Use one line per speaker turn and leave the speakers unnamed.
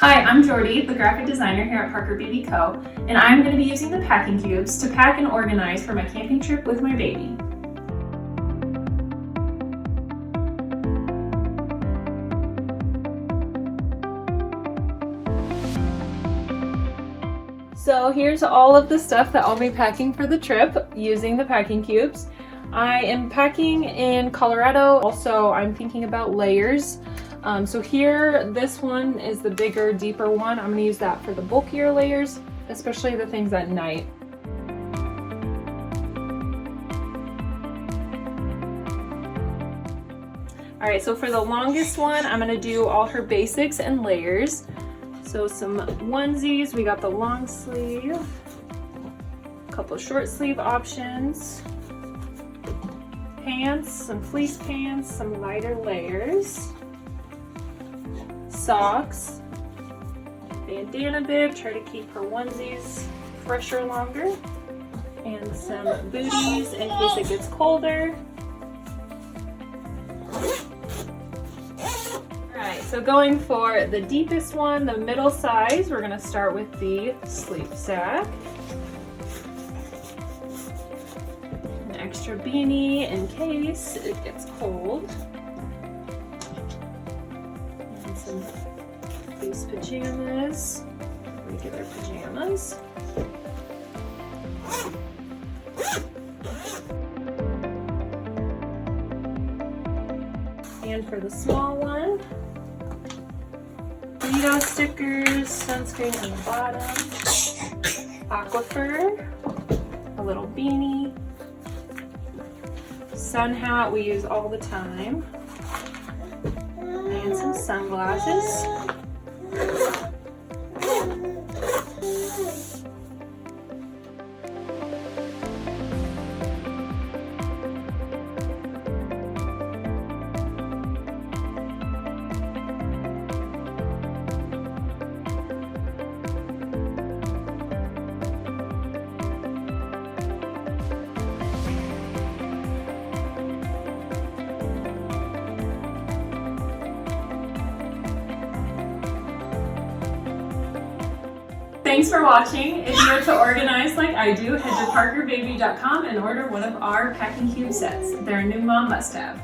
Hi, I'm Jordy, the graphic designer here at Parker Baby Co., and I'm going to be using the packing cubes to pack and organize for my camping trip with my baby. So here's all of the stuff that I'll be packing for the trip using the packing cubes. I am packing in Colorado. Also, I'm thinking about layers. So here, this one is the bigger, deeper one. I'm going to use that for the bulkier layers, especially the things at night. All right, so for the longest one, I'm going to do all her basics and layers. So some onesies, we got the long sleeve, a couple short sleeve options, pants, some fleece pants, some lighter layers, socks, bandana bib, try to keep her onesies fresher longer, and some booties in case it gets colder. Alright, so going for the deepest one, the middle size, we're going to start with the sleep sack. An extra beanie in case it gets cold. And some fleece pajamas, regular pajamas. And for the small one, Vito stickers, sunscreen on the bottom, Aquifer, a little beanie, sun hat we use all the time, and some sunglasses. Thanks for watching. If you are to organize like I do, head to parkerbaby.com and order one of our packing cube sets. They're a new mom must-have.